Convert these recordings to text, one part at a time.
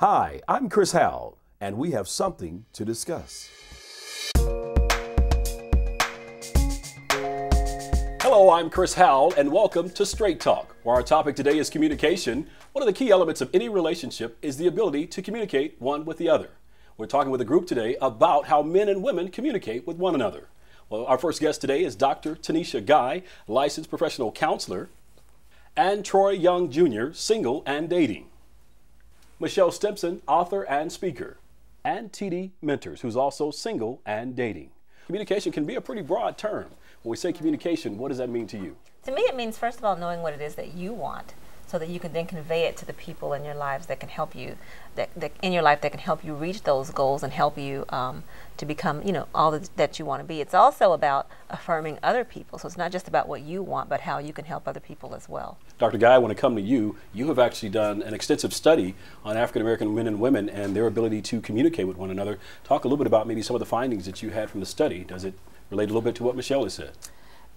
Hi, I'm Chris Howell, and we have something to discuss. Hello, I'm Chris Howell, and welcome to Straight Talk, where our topic today is communication. One of the key elements of any relationship is the ability to communicate one with the other. We're talking with a group today about how men and women communicate with one another. Well, our first guest today is Dr. Tanisha Guy, licensed professional counselor, and Troy Young Jr., single and dating. Michelle Stimpson, author and speaker, and TD Mentors, who's also single and dating. Communication can be a pretty broad term. When we say communication, what does that mean to you? To me, it means, first of all, knowing what it is that you want, so that you can then convey it to the people in your lives that can help you, that in your life that can help you reach those goals and help you to become, all that you want to be. It's also about affirming other people. So it's not just about what you want, but how you can help other people as well. Dr. Guy, I want to come to you. You have actually done an extensive study on African-American men and women and their ability to communicate with one another. Talk a little bit about maybe some of the findings that you had from the study. Does it relate a little bit to what Michelle has said?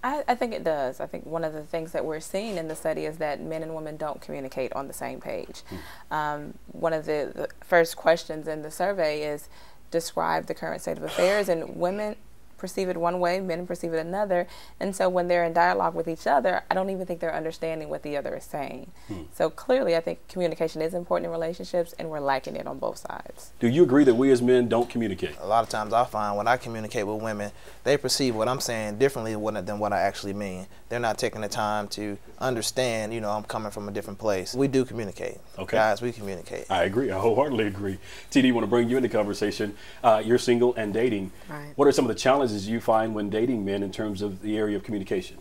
I think it does. I think one of the things that we're seeing in the study is that men and women don't communicate on the same page. One of the first questions in the survey is describe the current state of affairs, and women perceive it one way, men perceive it another, and so when they're in dialogue with each other, I don't even think they're understanding what the other is saying. So clearly I think communication is important in relationships, and we're lacking it on both sides. Do you agree that we as men don't communicate? A lot of times I find when I communicate with women, they perceive what I'm saying differently than what I actually mean. They're not taking the time to understand, I'm coming from a different place. We do communicate. Okay. Guys, we communicate. I agree. I wholeheartedly agree. TD, want to bring you into conversation. You're single and dating. Right. What are some of the challenges you find when dating men in terms of the area of communication?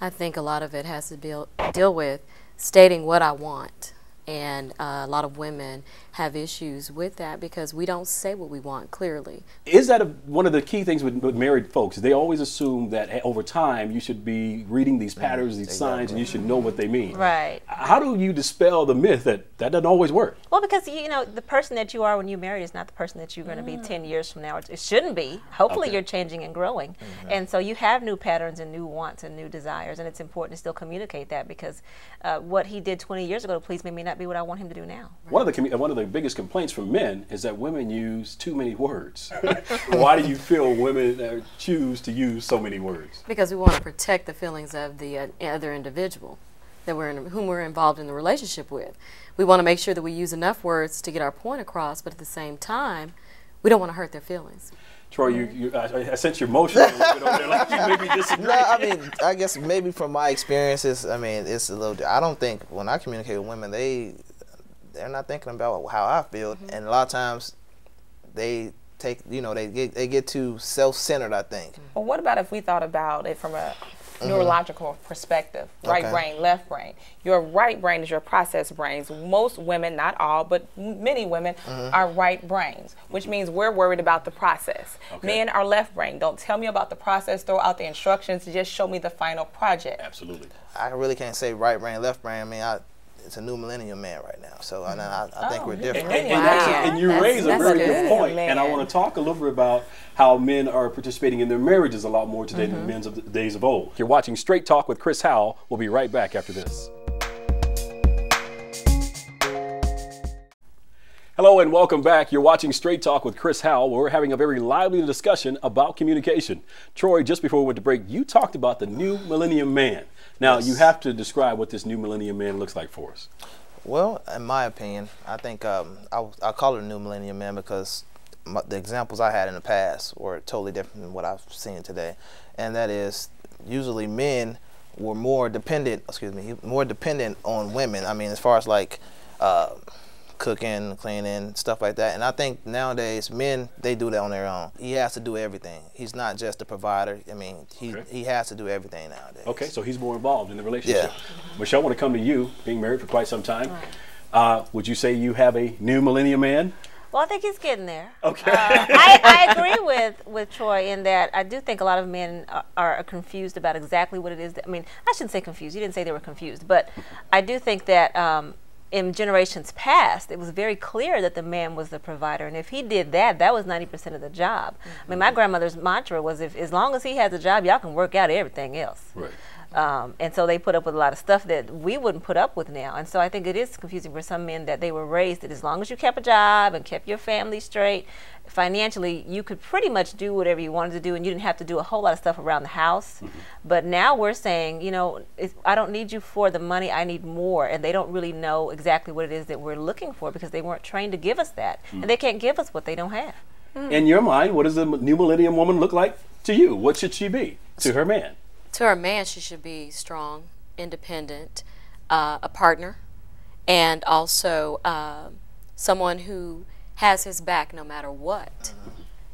I think a lot of it has to deal with stating what I want. And a lot of women have issues with that because we don't say what we want clearly. Is that one of the key things with married folks? They always assume that over time you should be reading these patterns, these signs, and you should know what they mean. Right. How do you dispel the myth that doesn't always work? Well, because, the person that you are when you marry is not the person that you're going to be 10 years from now. It shouldn't be. Hopefully you're changing and growing. And so you have new patterns and new wants and new desires, and it's important to still communicate that because what he did 20 years ago to please me may not be what I want him to do now. One of the biggest complaints from men is that women use too many words. Why do you feel women choose to use so many words? Because we want to protect the feelings of the other individual whom we're involved in the relationship with. We want to make sure that we use enough words to get our point across, but at the same time, we don't want to hurt their feelings. Troy, I sense your emotion. Like you maybe disagree. No, I guess maybe from my experiences, it's a little. I don't think when I communicate with women, they're not thinking about how I feel, and a lot of times they take, they get too self-centered, I think. Well, what about if we thought about it from a neurological perspective, right brain, left brain? Your right brain is your process brains. Most women, not all, but many women are right brains, which means we're worried about the process. Men are left brain. Don't tell me about the process, throw out the instructions, just show me the final project. Absolutely. I really can't say right brain, left brain. It's a new millennium man right now, so I think we're different. And you raise a very good point, and I want to talk a little bit about how men are participating in their marriages a lot more today than men of the days of old. You're watching Straight Talk with Chris Howell. We'll be right back after this. Hello and welcome back. You're watching Straight Talk with Chris Howell, where we're having a very lively discussion about communication. Troy, just before we went to break, you talked about the new millennium man. Now, you have to describe what this new millennium man looks like for us. Well, in my opinion, I think I call it a new millennium man because the examples I had in the past were totally different than what I've seen today. And that is, usually men were more dependent on women. As far as like cooking, cleaning, stuff like that. And I think nowadays men, they do that on their own. He has to do everything. He's not just a provider. He has to do everything nowadays. Okay, so he's more involved in the relationship. Yeah. Michelle, I want to come to you, being married for quite some time. Would you say you have a new millennium man? Well, I think he's getting there. Okay. I agree with Troy in that I do think a lot of men are confused about exactly what it is. I shouldn't say confused. You didn't say they were confused, but I do think that in generations past, it was very clear that the man was the provider, and if he did that, that was 90% of the job. My grandmother's mantra was, as long as he has a job, y'all can work out everything else. Right. And so they put up with a lot of stuff that we wouldn't put up with now. And so I think it is confusing for some men that they were raised that as long as you kept a job and kept your family straight, financially, you could pretty much do whatever you wanted to do, and you didn't have to do a whole lot of stuff around the house. But now we're saying, you know, I don't need you for the money, I need more. And they don't really know exactly what it is that we're looking for because they weren't trained to give us that. And they can't give us what they don't have. In your mind, what does a new millennium woman look like to you? What should she be to her man? To her man, she should be strong, independent, a partner, and also someone who has his back no matter what.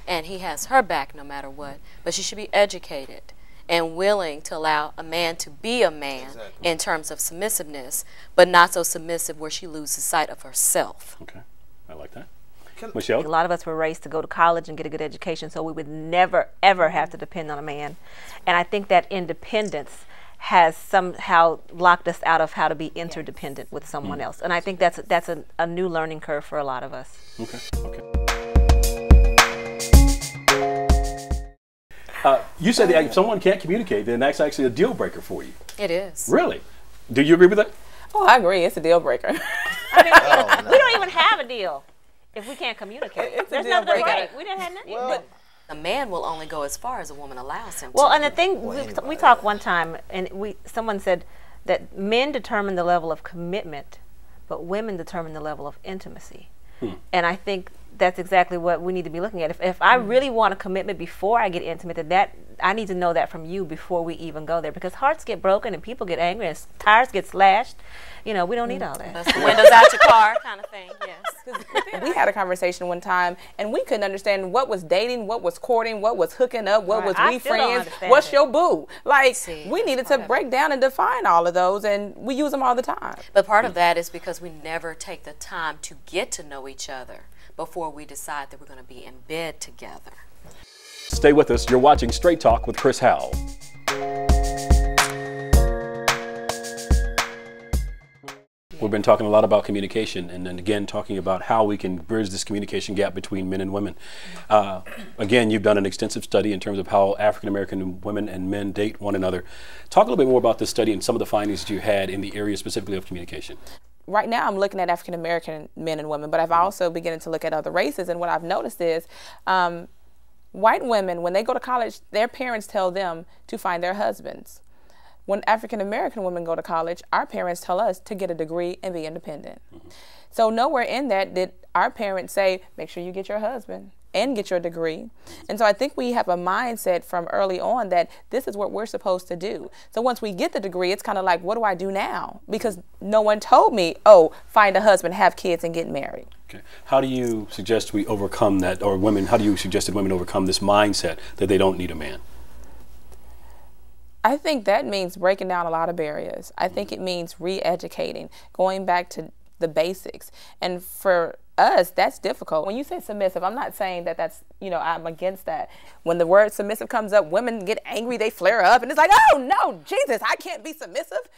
And he has her back no matter what. But she should be educated and willing to allow a man to be a man in terms of submissiveness, but not so submissive where she loses sight of herself. Okay, I like that. Michelle? A lot of us were raised to go to college and get a good education, so we would never, ever have to depend on a man. And I think that independence has somehow locked us out of how to be interdependent with someone else. And I think that's a new learning curve for a lot of us. Okay, okay. You said that if someone can't communicate, then that's actually a deal breaker for you. It is. Really? Do you agree with that? Oh, I agree. It's a deal breaker. I mean, we don't even have a deal if we can't communicate. It's a There's deal nothing to breaker. break. We didn't have nothing. But A man will only go as far as a woman allows him Well, to. and the thing, we talked one time, and someone said that men determine the level of commitment, but women determine the level of intimacy. And I think that's exactly what we need to be looking at. If I really want a commitment before I get intimate, then I need to know that from you before we even go there, because hearts get broken and people get angry and tires get slashed. You know, we don't need all that. Bust the windows out your car kind of thing, yes. we had a conversation one time, and we couldn't understand what was dating, what was courting, what was hooking up, what was I we still don't friends, understand what's it. your boo. Like, See, we needed to break down and define all of those, and we use them all the time. But part of that is because we never take the time to get to know each other before we decide that we're going to be in bed together. Stay with us. You're watching Straight Talk with Chris Howell. We've been talking a lot about communication, and then again talking about how we can bridge this communication gap between men and women. Again, you've done an extensive study in terms of how African American women and men date one another. Talk a little bit more about this study and some of the findings that you had in the area specifically of communication. Right now I'm looking at African American men and women, but I've also beginning to look at other races, and what I've noticed is white women, when they go to college, their parents tell them to find their husbands. When African American women go to college, our parents tell us to get a degree and be independent. So nowhere in that did our parents say, make sure you get your husband and get your degree. And so I think we have a mindset from early on that this is what we're supposed to do. So once we get the degree, it's kind of like, what do I do now? Because no one told me, oh, find a husband, have kids, and get married. Okay. How do you suggest we overcome that, or women, how do you suggest that women overcome this mindset that they don't need a man? I think that means breaking down a lot of barriers. I think it means re-educating, going back to the basics. And for us, that's difficult. When you say submissive, I'm not saying that that's, you know, I'm against that. When the word submissive comes up, women get angry, they flare up, and it's like, oh no, Jesus, I can't be submissive.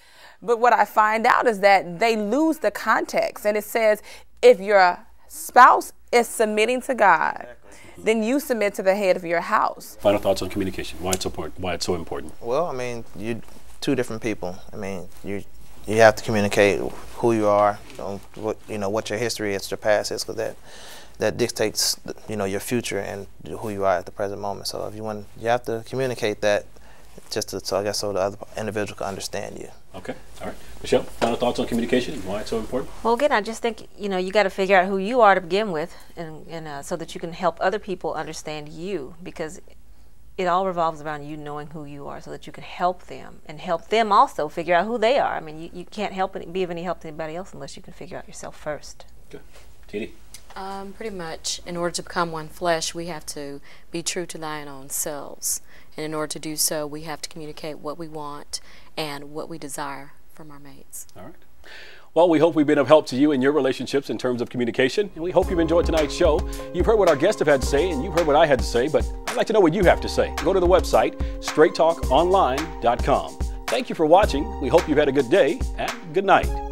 But what I find out is that they lose the context. And it says, if your spouse is submitting to God, then you submit to the head of your house. Final thoughts on communication, why it's so important. Well, I mean, you're two different people. I mean, you have to communicate who you are, what your history is, your past is, because that dictates, your future and who you are at the present moment. So if you have to communicate that, just so the other individual can understand you. Okay, all right. Michelle, final thoughts on communication and why it's so important? Well, again, I just think, you got to figure out who you are to begin with, and so that you can help other people understand you, because it all revolves around you knowing who you are, so that you can help them and help them also figure out who they are. I mean, you can't be of any help to anybody else unless you can figure out yourself first. Okay. T.D.? Pretty much, in order to become one flesh, we have to be true to thine own selves. And in order to do so, we have to communicate what we want and what we desire from our mates. All right. Well, we hope we've been of help to you in your relationships in terms of communication, and we hope you've enjoyed tonight's show. You've heard what our guests have had to say, and you've heard what I had to say, but I'd like to know what you have to say. Go to the website, straighttalkonline.com. Thank you for watching. We hope you've had a good day, and good night.